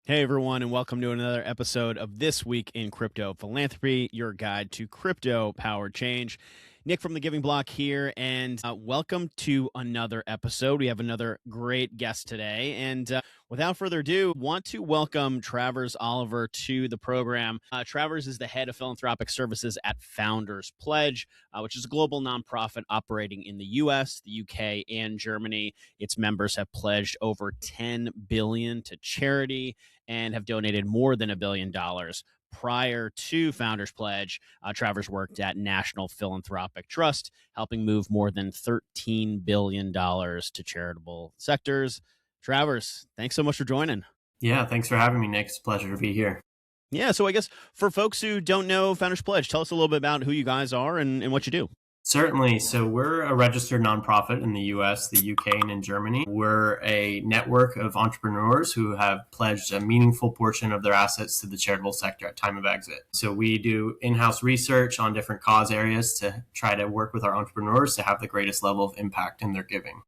Hey everyone, and welcome to another episode of This Week in Crypto Philanthropy, your guide to crypto powered change. Nick from the Giving Block here, and welcome to another episode. We have another great guest today, and without further ado, want to welcome Travers Oliver to the program. Travers is the head of Philanthropic Services at Founders Pledge, which is a global nonprofit operating in the U.S., the U.K., and Germany. Its members have pledged over $10 billion to charity and have donated more than $1 billion. Prior to Founders Pledge, Travers worked at National Philanthropic Trust, helping move more than $13 billion to charitable sectors. Travers, thanks so much for joining. Yeah, thanks for having me, Nick. It's a pleasure to be here. Yeah, so I guess for folks who don't know Founders Pledge, tell us a little bit about who you guys are and what you do. Certainly. So we're a registered nonprofit in the US, the UK, and in Germany. We're a network of entrepreneurs who have pledged a meaningful portion of their assets to the charitable sector at time of exit. So we do in-house research on different cause areas to try to work with our entrepreneurs to have the greatest level of impact in their giving.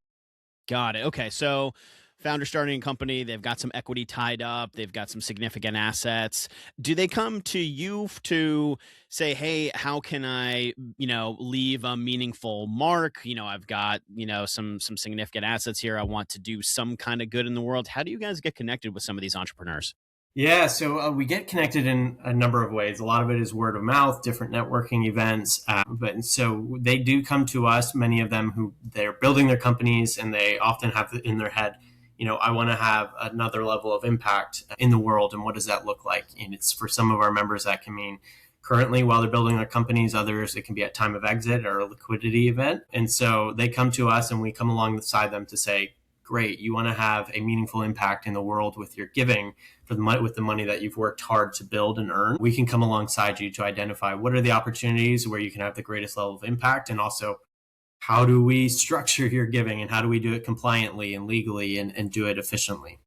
Got it. Okay, so founder starting a company, they've got some equity tied up, they've got some significant assets. Do they come to you to say, hey, how can I, leave a meaningful mark? I've got, some significant assets here. I want to do some kind of good in the world. How do you guys get connected with some of these entrepreneurs? Yeah, so we get connected in a number of ways. A lot of it is word of mouth, different networking events. But so they do come to us, many of them who they're building their companies and they often have in their head, I want to have another level of impact in the world. And what does that look like? And it's for some of our members that can mean currently while they're building their companies, others it can be at time of exit or a liquidity event. And so they come to us and we come alongside them to say, great, you want to have a meaningful impact in the world with your giving with the money that you've worked hard to build and earn. We can come alongside you to identify what are the opportunities where you can have the greatest level of impact, and also how do we structure your giving and how do we do it compliantly and legally and do it efficiently.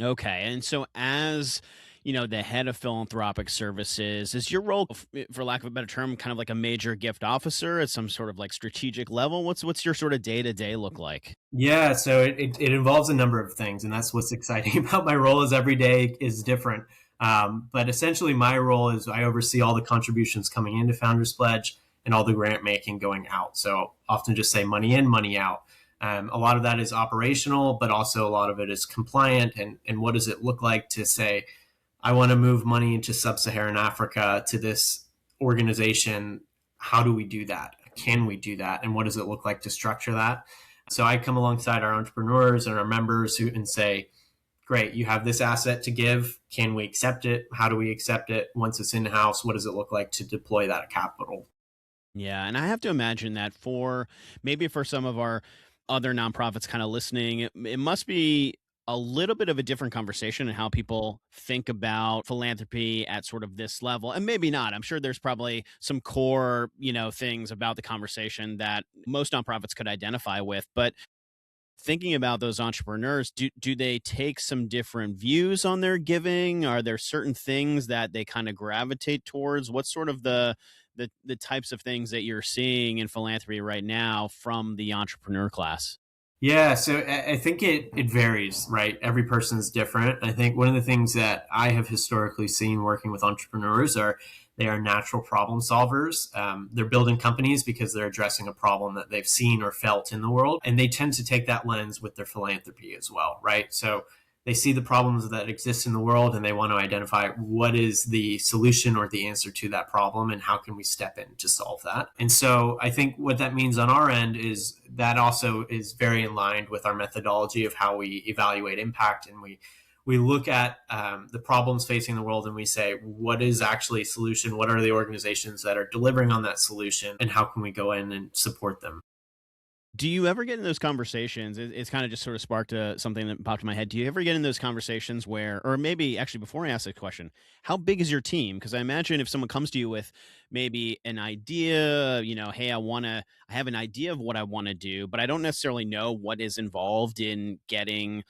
Okay. And so as the head of philanthropic services, is your role, for lack of a better term, kind of like a major gift officer at some sort of like strategic level? What's your sort of day-to-day look like? Yeah, so it involves a number of things, and that's what's exciting about my role is every day is different. But essentially, my role is I oversee all the contributions coming into Founders Pledge and all the grant making going out. So often just say money in, money out. A lot of that is operational, but also a lot of it is compliant. And what does it look like to say, I want to move money into sub-Saharan Africa to this organization? How do we do that? Can we do that? And what does it look like to structure that? So I come alongside our entrepreneurs and our members and say, great, you have this asset to give. Can we accept it? How do we accept it? Once it's in-house, what does it look like to deploy that capital? Yeah, and I have to imagine that for some of our other nonprofits kind of listening, it must be a little bit of a different conversation and how people think about philanthropy at sort of this level. And maybe not. I'm sure there's probably some core, things about the conversation that most nonprofits could identify with. But thinking about those entrepreneurs, do they take some different views on their giving? Are there certain things that they kind of gravitate towards? What's sort of the types of things that you're seeing in philanthropy right now from the entrepreneur class? Yeah, so I think it varies, right? Every person is different. I think one of the things that I have historically seen working with entrepreneurs are they are natural problem solvers. They're building companies because they're addressing a problem that they've seen or felt in the world, and they tend to take that lens with their philanthropy as well, right? So they see the problems that exist in the world and they want to identify what is the solution or the answer to that problem and how can we step in to solve that. And so I think what that means on our end is that also is very in line with our methodology of how we evaluate impact, and we look at the problems facing the world and we say, what is actually a solution? What are the organizations that are delivering on that solution? And how can we go in and support them? Do you ever get in those conversations? It's kind of just sort of sparked something that popped in my head. Do you ever get in those conversations where, or maybe actually before I ask the question, how big is your team? Because I imagine if someone comes to you with maybe an idea, hey, I have an idea of what I want to do, but I don't necessarily know what is involved in getting,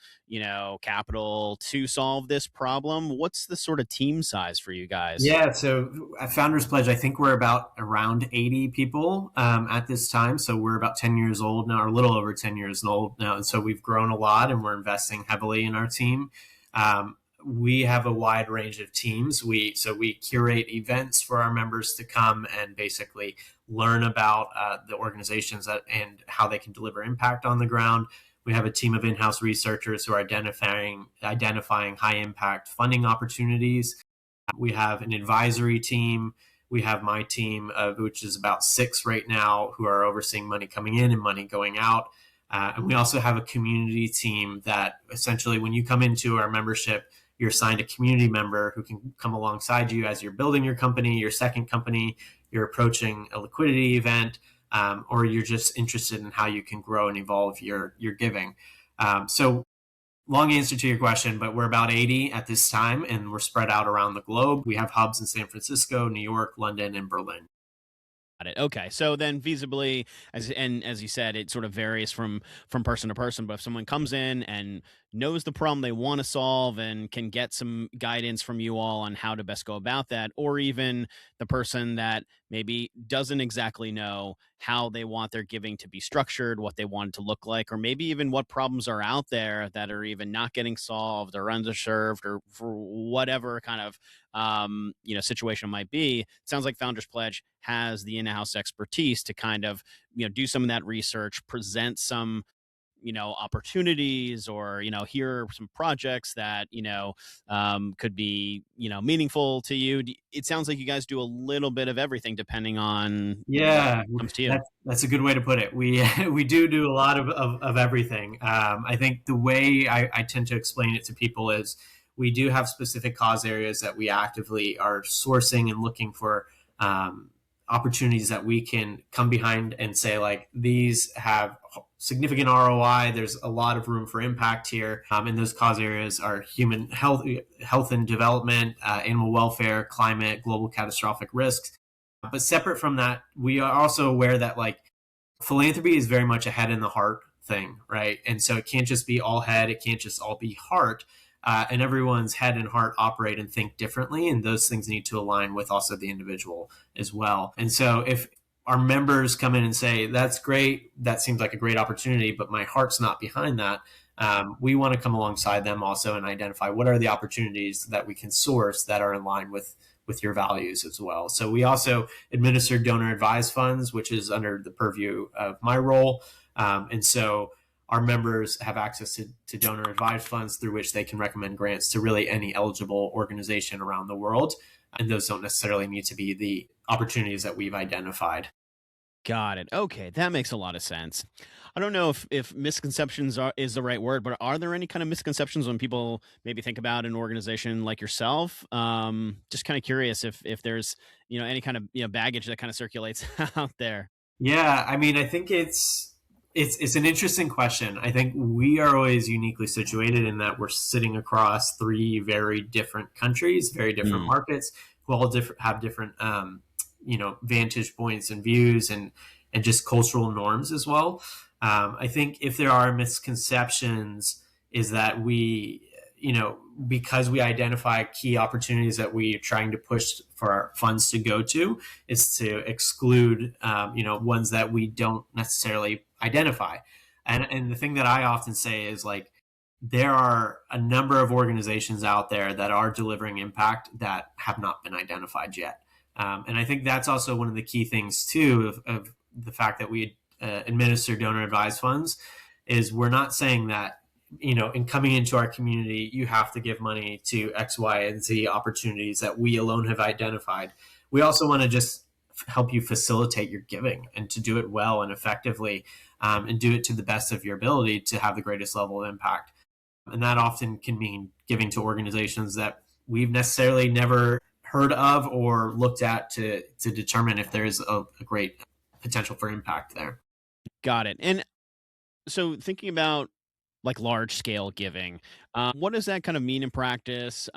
capital to solve this problem. What's the sort of team size for you guys? Yeah, so at Founders Pledge, I think we're about around 80 people at this time. So we're about 10 years old now, or a little over 10 years old now. And so we've grown a lot and we're investing heavily in our team. we have a wide range of teams. We curate events for our members to come and basically learn about the organizations and how they can deliver impact on the ground. We have a team of in-house researchers who are identifying high impact funding opportunities. We have an advisory team. We have my team, which is about 6 right now, who are overseeing money coming in and money going out. And we also have a community team that essentially, when you come into our membership, you're assigned a community member who can come alongside you as you're building your company, your second company, you're approaching a liquidity event, or you're just interested in how you can grow and evolve your giving. So long answer to your question, but we're about 80 at this time, and we're spread out around the globe. We have hubs in San Francisco, New York, London, and Berlin. Got it. Okay. So then feasibly, as you said, it sort of varies from person to person. But if someone comes in and knows the problem they want to solve and can get some guidance from you all on how to best go about that, or even the person that maybe doesn't exactly know how they want their giving to be structured, what they want it to look like, or maybe even what problems are out there that are even not getting solved or underserved or for whatever kind of situation might be. It sounds like Founders Pledge has the in-house expertise to kind of do some of that research, present some opportunities, or here are some projects that could be meaningful to you. It sounds like you guys do a little bit of everything depending on what Yeah, comes to you. that's a good way to put it. We we do a lot of everything. I think the way I tend to explain it to people is we do have specific cause areas that we actively are sourcing and looking for opportunities that we can come behind and say, like, these have significant ROI. There's a lot of room for impact here. And those cause areas are human health and development, animal welfare, climate, global catastrophic risks. But separate from that, we are also aware that, like, philanthropy is very much a head and the heart thing, right? And so it can't just be all head, it can't just all be heart. And everyone's head and heart operate and think differently, and those things need to align with also the individual as well. And so if our members come in and say, that's great, that seems like a great opportunity, but my heart's not behind that, we want to come alongside them also and identify what are the opportunities that we can source that are in line with your values as well. So we also administer donor advised funds, which is under the purview of my role. And so our members have access to donor advised funds through which they can recommend grants to really any eligible organization around the world. And those don't necessarily need to be the opportunities that we've identified. Got it. Okay, that makes a lot of sense. I don't know if misconceptions is the right word, but are there any kind of misconceptions when people maybe think about an organization like yourself? Just kind of curious if there's any kind of baggage that kind of circulates out there. Yeah, I mean, I think it's an interesting question. I think we are always uniquely situated in that we're sitting across 3 very different countries, very different Mm, markets, who all have different vantage points and views and just cultural norms as well. I think if there are misconceptions, is that because we identify key opportunities that we are trying to push for our funds to go to, is to exclude ones that we don't necessarily identify. And the thing that I often say is, like, there are a number of organizations out there that are delivering impact that have not been identified yet. And I think that's also one of the key things too of the fact that we administer donor advised funds, is we're not saying that in coming into our community you have to give money to X, Y, and Z opportunities that we alone have identified. We also want to just help you facilitate your giving and to do it well and effectively, and do it to the best of your ability to have the greatest level of impact. And that often can mean giving to organizations that we've necessarily never heard of or looked at to determine if there is a great potential for impact there. got it. And so thinking about like large scale giving, what does that kind of mean in practice?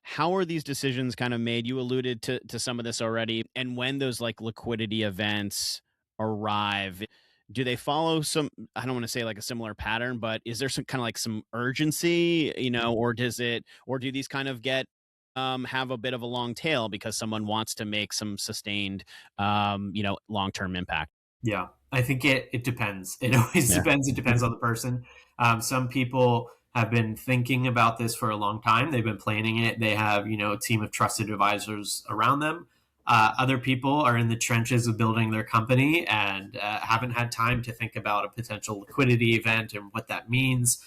How are these decisions kind of made? You alluded to some of this already. And when those like liquidity events arrive, do they follow some, I don't want to say like a similar pattern, but is there some kind of like some urgency, or or do these kind of get, have a bit of a long tail because someone wants to make some sustained, long term impact? Yeah, I think it depends. It always Yeah. depends. It depends on the person. Some people have been thinking about this for a long time. They've been planning it. They have, a team of trusted advisors around them. Other people are in the trenches of building their company and haven't had time to think about a potential liquidity event and what that means.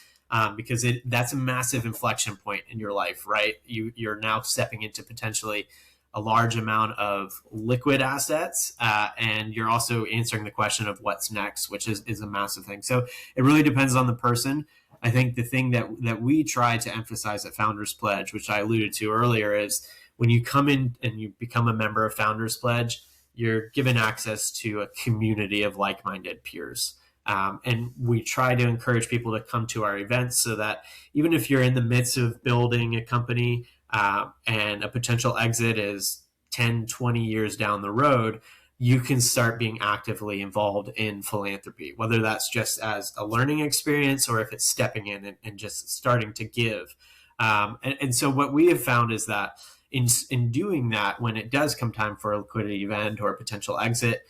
Because that's a massive inflection point in your life, right? You're now stepping into potentially a large amount of liquid assets, and you're also answering the question of what's next, which is a massive thing. So it really depends on the person. I think the thing that we try to emphasize at Founders Pledge, which I alluded to earlier, is when you come in and you become a member of Founders Pledge, you're given access to a community of like-minded peers. And we try to encourage people to come to our events so that even if you're in the midst of building a company and a potential exit is 10, 20 years down the road, you can start being actively involved in philanthropy, whether that's just as a learning experience or if it's stepping in and just starting to give. And so what we have found is that in doing that, when it does come time for a liquidity event or a potential exit,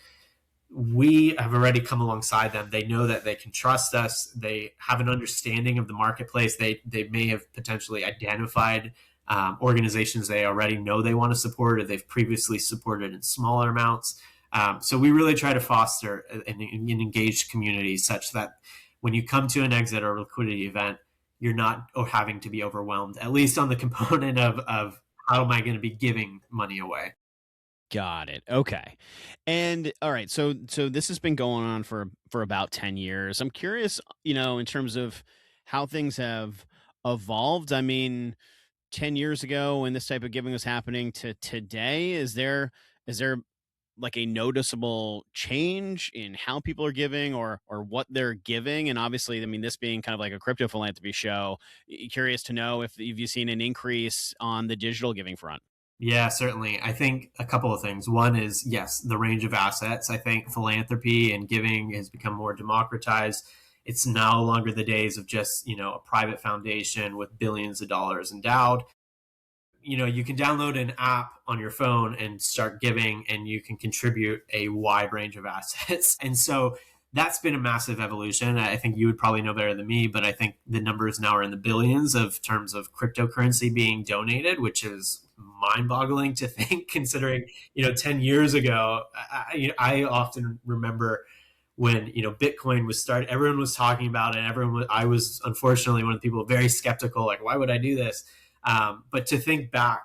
we have already come alongside them. They know that they can trust us. They have an understanding of the marketplace. They may have potentially identified organizations they already know they want to support or they've previously supported in smaller amounts. So we really try to foster an engaged community such that when you come to an exit or liquidity event, you're not having to be overwhelmed, at least on the component of how am I going to be giving money away. Got it. Okay. And all right, so this has been going on for about 10 years. I'm curious, in terms of how things have evolved. I mean, 10 years ago when this type of giving was happening to today, is there like a noticeable change in how people are giving or what they're giving? And obviously, I mean, this being kind of like a crypto philanthropy show, curious to know if you've seen an increase on the digital giving front. Yeah, certainly. I think a couple of things. One is, yes, the range of assets. I think philanthropy and giving has become more democratized. It's no longer the days of just, a private foundation with billions of dollars endowed. You can download an app on your phone and start giving, and you can contribute a wide range of assets. And so that's been a massive evolution. I think you would probably know better than me, but I think the numbers now are in the billions of terms of cryptocurrency being donated, which is mind-boggling to think, considering 10 years ago. I often remember when Bitcoin was started, everyone was talking about it. I was unfortunately one of the people very skeptical, like, why would I do this? But to think back,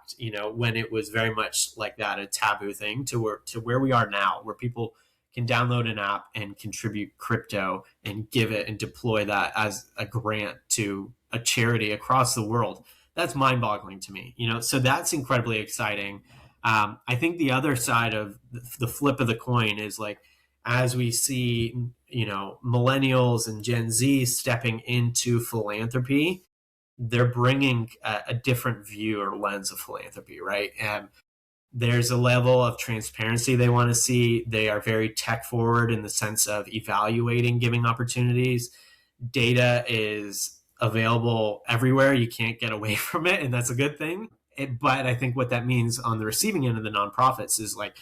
when it was very much like that, a taboo thing, to where we are now, where people can download an app and contribute crypto and give it and deploy that as a grant to a charity across the world. That's mind-boggling to me. So that's incredibly exciting. I think the other side of the flip of the coin is, like, as we see, millennials and Gen Z stepping into philanthropy, they're bringing a different view or lens of philanthropy, right? And there's a level of transparency they want to see. They are very tech forward in the sense of evaluating giving opportunities. Data is available everywhere. You can't get away from it, and that's a good thing. But I think what that means on the receiving end of the nonprofits is, like,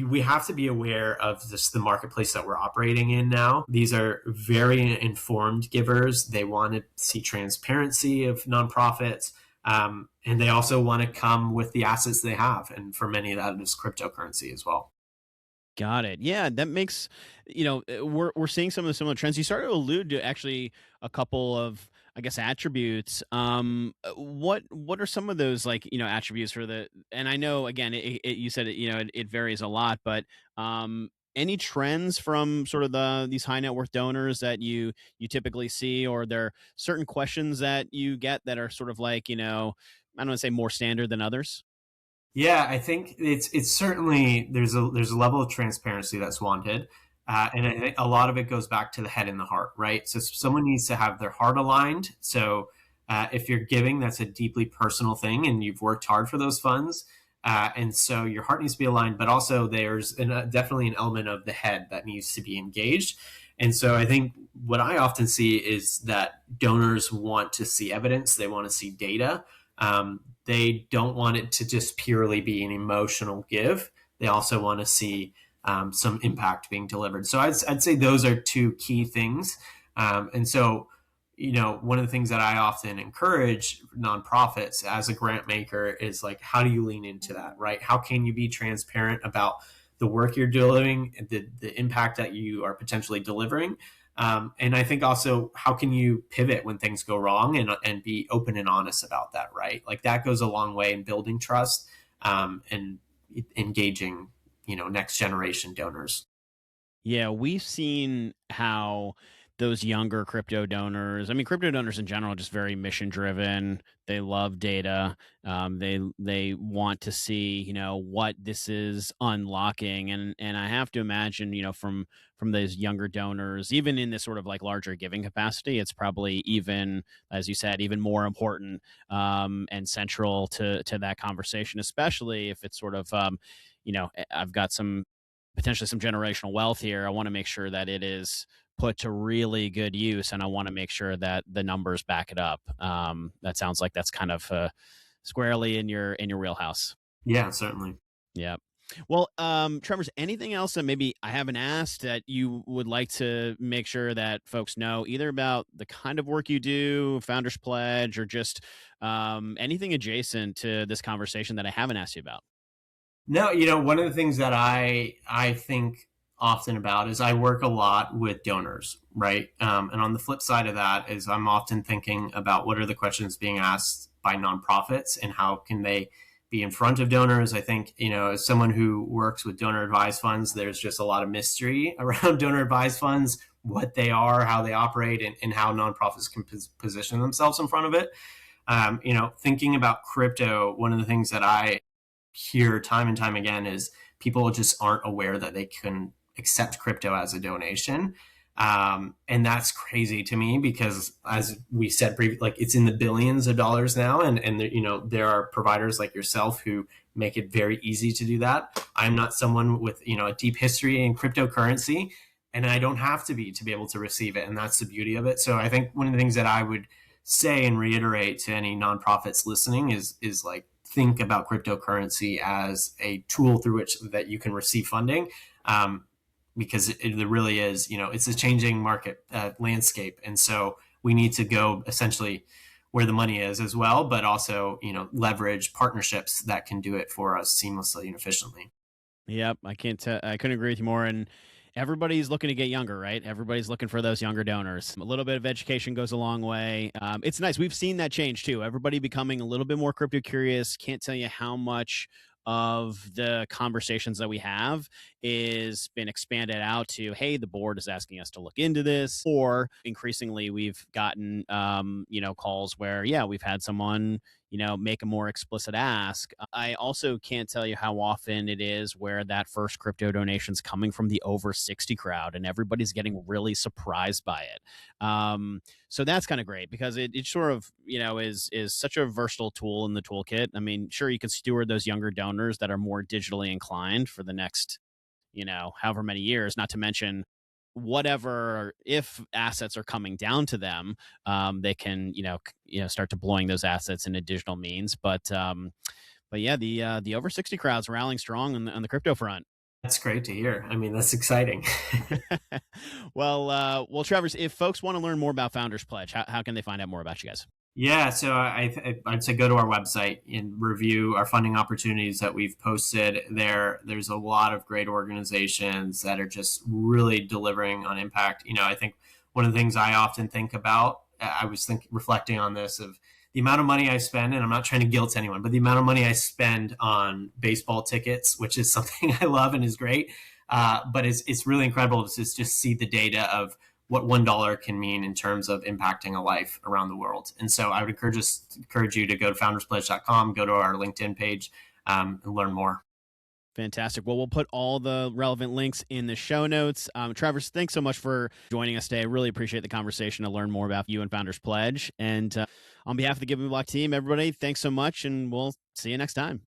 we have to be aware of the marketplace that we're operating in now. These are very informed givers. They want to see transparency of nonprofits. And they also want to come with the assets they have. And for many, that is cryptocurrency as well. Got it. Yeah, that makes we're seeing some of the similar trends. You started to allude to actually a couple of, I guess, attributes. What are some of those, like, attributes for the? And I know, again, you said it varies a lot, but any trends from sort of these high net worth donors that you typically see, or there are certain questions that you get that are sort of like, I don't want to say more standard than others? Yeah, I think it's certainly there's a level of transparency that's wanted, and I think a lot of it goes back to the head and the heart, right? So someone needs to have their heart aligned. So if you're giving, that's a deeply personal thing, and you've worked hard for those funds, and so your heart needs to be aligned. But also, there's definitely an element of the head that needs to be engaged. And so I think what I often see is that donors want to see evidence, they want to see data. They don't want it to just purely be an emotional give. They also want to see some impact being delivered. So I'd say those are two key things. And so, one of the things that I often encourage nonprofits as a grant maker is like, how do you lean into that, right? How can you be transparent about the work you're doing, the impact that you are potentially delivering? And I think also, how can you pivot when things go wrong and be open and honest about that, right? Like that goes a long way in building trust and engaging, next generation donors. Yeah, we've seen how those younger crypto donors, I mean, crypto donors in general, are just very mission driven. They love data. They want to see, what this is unlocking, and I have to imagine, from those younger donors, even in this sort of like larger giving capacity, it's probably even, as you said, even more important and central to that conversation, especially if it's sort of, I've got some potentially some generational wealth here. I want to make sure that it is put to really good use, and I want to make sure that the numbers back it up. That sounds like that's kind of squarely in your wheelhouse. Yeah, certainly. Yeah. Well, Trevor's, anything else that maybe I haven't asked that you would like to make sure that folks know, either about the kind of work you do, Founders Pledge, or just anything adjacent to this conversation that I haven't asked you about? No, one of the things that I think often about is I work a lot with donors, right? And on the flip side of that is I'm often thinking about what are the questions being asked by nonprofits and how can they be in front of donors. I think, as someone who works with donor advised funds, there's just a lot of mystery around donor advised funds, what they are, how they operate, and how nonprofits can position themselves in front of it. Thinking about crypto, one of the things that I hear time and time again is people just aren't aware that they can accept crypto as a donation. And that's crazy to me because, as we said previously, like it's in the billions of dollars now, and there are providers like yourself who make it very easy to do that. I'm not someone with a deep history in cryptocurrency, and I don't have to be able to receive it, and that's the beauty of it. So I think one of the things that I would say and reiterate to any nonprofits listening is like, think about cryptocurrency as a tool through which that you can receive funding, because it really is, it's a changing market landscape, and so we need to go essentially where the money is as well, but also leverage partnerships that can do it for us seamlessly and efficiently. Yep, I couldn't agree with you more. And everybody's looking to get younger, right? Everybody's looking for those younger donors. A little bit of education goes a long way. It's nice. We've seen that change too. Everybody becoming a little bit more crypto curious. Can't tell you how much of the conversations that we have is been expanded out to, hey, the board is asking us to look into this, or increasingly we've gotten calls where, yeah, we've had someone make a more explicit ask. I also can't tell you how often it is where that first crypto donation's coming from the over 60 crowd, and everybody's getting really surprised by it. So that's kind of great because it sort of is such a versatile tool in the toolkit. I mean, sure, you can steward those younger donors that are more digitally inclined for the next however many years, not to mention whatever, if assets are coming down to them, they can start deploying those assets in digital means. But yeah, the over 60 crowd's rallying strong on the crypto front. That's great to hear. I mean, that's exciting. Well, Travers, if folks want to learn more about Founders Pledge, how can they find out more about you guys? Yeah, so I'd say go to our website and review our funding opportunities that we've posted there. There's a lot of great organizations that are just really delivering on impact. I think one of the things I often think about, I was reflecting on this, of the amount of money I spend, and I'm not trying to guilt anyone, but the amount of money I spend on baseball tickets, which is something I love and is great. But it's really incredible to just see the data of what $1 can mean in terms of impacting a life around the world. And so I would encourage you to go to founderspledge.com, go to our LinkedIn page, and learn more. Fantastic. Well, we'll put all the relevant links in the show notes. Travers, thanks so much for joining us today. I really appreciate the conversation to learn more about you and Founders Pledge. And on behalf of the Giving Block team, everybody, thanks so much, and we'll see you next time.